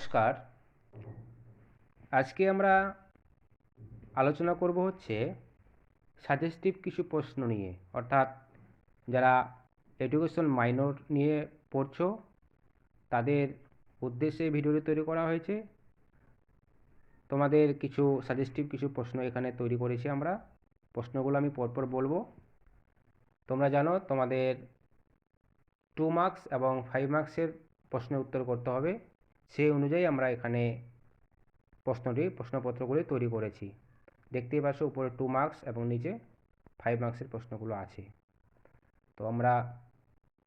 নমস্কার। আজকে আমরা আলোচনা করব হচ্ছে সাজেস্টিভ কিছু প্রশ্ন নিয়ে, অর্থাৎ যারা এডুকেশন মাইনর নিয়ে পড়ছো তাদের উদ্দেশ্যে ভিডিওটি তৈরি করা হয়েছে। তোমাদের কিছু সাজেস্টিভ কিছু প্রশ্ন এখানে তৈরি করেছি আমরা। প্রশ্নগুলো আমি পরপর বলবো। তোমরা জানো তোমাদের 2 মার্কস এবং 5 মার্কসের প্রশ্নের উত্তর করতে হবে। সেই অনুযায়ী আমরা এখানে প্রশ্নপত্রগুলি তৈরি করেছি। দেখতেই পাচ্ছ উপরে 2 মার্কস এবং নিচে 5 মার্কসের প্রশ্নগুলো আছে। তো আমরা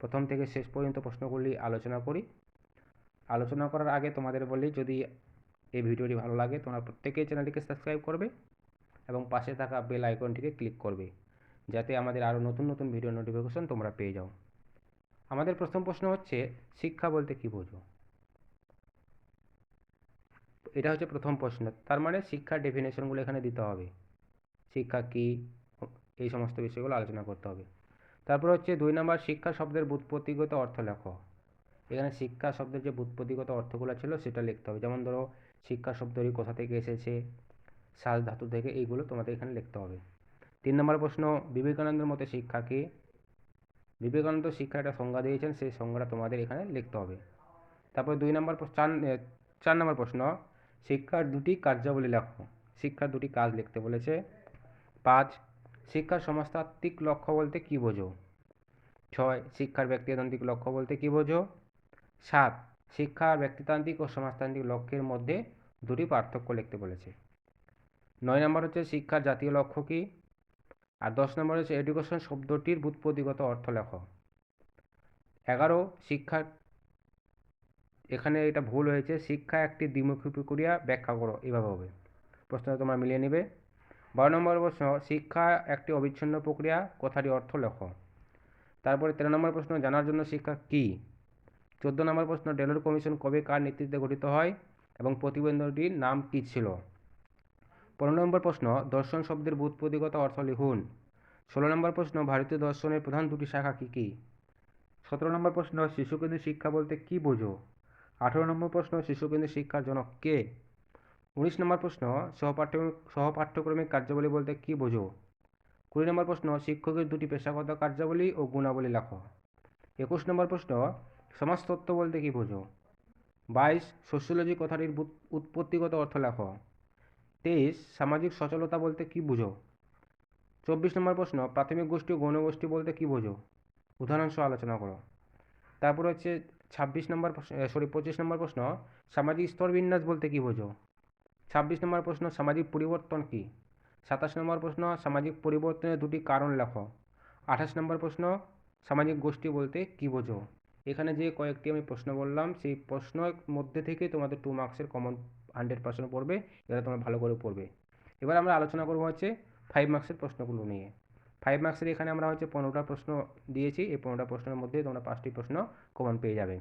প্রথম থেকে শেষ পর্যন্ত প্রশ্নগুলি আলোচনা করি। আলোচনা করার আগে তোমাদের বলি, যদি এই ভিডিওটি ভালো লাগে তোমরা প্রত্যেকেই চ্যানেলটিকে সাবস্ক্রাইব করবে এবং পাশে থাকা বেল আইকনটিকে ক্লিক করবে, যাতে আমাদের আরও নতুন নতুন ভিডিও নোটিফিকেশন তোমরা পেয়ে যাও। আমাদের প্রথম প্রশ্ন হচ্ছে, শিক্ষা বলতে কী বোঝো? এটা হচ্ছে প্রথম প্রশ্ন। তার মানে শিক্ষার ডেফিনেশনগুলো এখানে দিতে হবে। শিক্ষা কী, এই সমস্ত বিষয়গুলো আলোচনা করতে হবে। তারপর হচ্ছে 2 নম্বর, শিক্ষা শব্দের ব্যুৎপত্তিগত অর্থ লেখো। এখানে শিক্ষা শব্দের যে ব্যুৎপত্তিগত অর্থগুলো ছিল সেটা লিখতে হবে। যেমন ধরো শিক্ষা শব্দটি কোথা থেকে এসেছে, সাজ ধাতু থেকে, এইগুলো তোমাদের এখানে লিখতে হবে। 3 নম্বর প্রশ্ন, বিবেকানন্দের মতে শিক্ষা কী? বিবেকানন্দ শিক্ষার একটা সংজ্ঞা দিয়েছেন, সেই সংজ্ঞাটা তোমাদের এখানে লিখতে হবে। তারপর 4 নম্বর প্রশ্ন, শিক্ষার দুটি কার্যাবলী লেখো। শিক্ষার দুটি কাজ লিখতে বলেছে। 5, শিক্ষার সমাজতাত্ত্বিক লক্ষ্য বলতে কী বোঝো? 6, শিক্ষার ব্যক্তিতান্ত্রিক লক্ষ্য বলতে কী বোঝো? 7, শিক্ষার ব্যক্তিতান্ত্রিক ও সমাজতান্ত্রিক লক্ষ্যের মধ্যে দুটি পার্থক্য লিখতে বলেছে। 9 নম্বর হচ্ছে শিক্ষার জাতীয় লক্ষ্য কী? আর 10 নম্বর হচ্ছে এডুকেশন শব্দটির ব্যুৎপত্তিগত অর্থ লেখো। 11, শিক্ষার, এখানে এটা ভুল হয়েছে, শিক্ষা একটি দ্বিমুখী প্রক্রিয়া, ব্যাখ্যা করো, এভাবে হবে। প্রশ্নটা তোমরা মিলিয়ে নেবে। 12 নম্বর প্রশ্ন, শিক্ষা একটি অবিচ্ছিন্ন প্রক্রিয়া, কথাটি অর্থ লেখো। তারপরে 13 নম্বর প্রশ্ন, জানার জন্য শিক্ষা কী? 14 নম্বর প্রশ্ন, টেলর কমিশন কবে কার নেতৃত্বে গঠিত হয় এবং প্রতিবেদনটির নাম কী ছিল? 15 নম্বর প্রশ্ন, দর্শন শব্দের ব্যুৎপত্তিগত অর্থ লিখুন। 16 নম্বর প্রশ্ন, ভারতীয় দর্শনের প্রধান দুটি শাখা কী কী? 17 নম্বর প্রশ্ন, শিশুকেন্দ্রিক শিক্ষা বলতে কী বোঝো? 18 নম্বর প্রশ্ন, শিশুকেন্দ্রিক শিক্ষার জনক কে? 19 নম্বর প্রশ্ন, সহপাঠ্যক্রমিক কার্যাবলী বলতে কী বোঝো? 20 নম্বর প্রশ্ন, শিক্ষকের দুটি পেশাগত কার্যাবলী ও গুণাবলী লেখো। 21 নম্বর প্রশ্ন, সমাজতত্ত্ব বলতে কী বোঝো? 22, সোশিওলজি কথাটির উৎপত্তিগত অর্থ লেখো। 23, সামাজিক সচলতা বলতে কী বোঝো? 24 নম্বর প্রশ্ন, প্রাথমিক গোষ্ঠী ও গৌণগোষ্ঠী বলতে কী বোঝো? উদাহরণ সহ আলোচনা করো। তারপর হচ্ছে 25 নম্বর প্রশ্ন, সামাজিক স্তরবিন্যাস বলতে কী বোঝো? 26 নম্বর প্রশ্ন, সামাজিক পরিবর্তন কী? 27 নম্বর প্রশ্ন, সামাজিক পরিবর্তনের দুটি কারণ লেখো। 28 নম্বর প্রশ্ন, সামাজিক গোষ্ঠী বলতে কী বোঝো? এখানে যে কয়েকটি আমি প্রশ্ন বললাম, সেই প্রশ্নের মধ্যে থেকে তোমাদের 2 মার্কসের কমন 100% পড়বে। এবার তোমরা ভালো করে পড়বে। এবার আমরা আলোচনা করবো হচ্ছে 5 মার্কসের প্রশ্নগুলো নিয়ে। 5 মার্কসের এখানে আমরা হচ্ছে 15টা প্রশ্ন দিয়েছি। এই 15টা প্রশ্নের মধ্যে তোমরা 5টি প্রশ্ন কমন পেয়ে যাবে।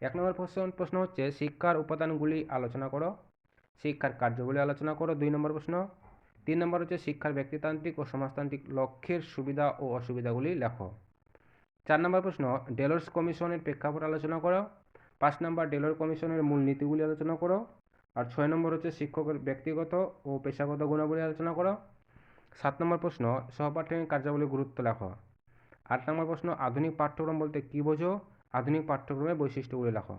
1 নম্বর প্রশ্ন হচ্ছে, শিক্ষার উপাদানগুলি আলোচনা করো। শিক্ষার কার্যগুলি আলোচনা করো। 2 নম্বর প্রশ্ন। 3 নম্বর হচ্ছে, শিক্ষার ব্যক্তিতান্ত্রিক ও সমাজতান্ত্রিক লক্ষ্যের সুবিধা ও অসুবিধাগুলি লেখো। 4 নম্বর প্রশ্ন, টেলরস কমিশনের প্রেক্ষাপট আলোচনা করো। 5 নম্বর, টেলর কমিশনের মূল নীতিগুলি আলোচনা করো। আর 6 নম্বর হচ্ছে, শিক্ষকের ব্যক্তিগত ও পেশাগত গুণাবলী আলোচনা করো। 7 নম্বর প্রশ্ন, সহপাঠ্যক্রমিক কার্যাবলীর গুরুত্ব লেখো। 8 নম্বর প্রশ্ন, আধুনিক পাঠ্যক্রম বলতে কী বোঝো? আধুনিক পাঠ্যক্রমের বৈশিষ্ট্যগুলি লেখো।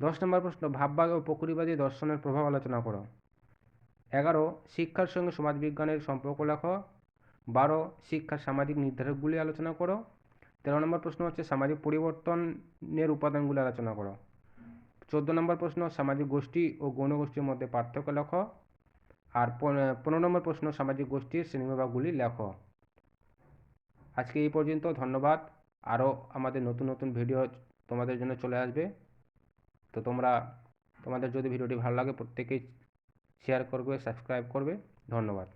10 নম্বর প্রশ্ন, ভাববাদ ও প্রকৃতিবাদী দর্শনের প্রভাব আলোচনা করো। 11, শিক্ষার সঙ্গে সমাজবিজ্ঞানের সম্পর্ক লেখো। 12, শিক্ষার সামাজিক নির্ধারকগুলি আলোচনা করো। 13 নম্বর প্রশ্ন হচ্ছে, সামাজিক পরিবর্তনের উপাদানগুলি আলোচনা করো। 14 নম্বর প্রশ্ন, সামাজিক গোষ্ঠী ও গৌণগোষ্ঠীর মধ্যে পার্থক্য লেখো। আর 15 নম্বর প্রশ্ন, সামাজিক গোষ্ঠীর শ্রেণীবিভাগগুলি লেখো। আজকে এই পর্যন্ত। ধন্যবাদ। আরও আমাদের নতুন নতুন ভিডিও তোমাদের জন্য চলে আসবে। তো তোমাদের যদি ভিডিওটি ভালো লাগে প্রত্যেকেই শেয়ার করবে, সাবস্ক্রাইব করবে। ধন্যবাদ।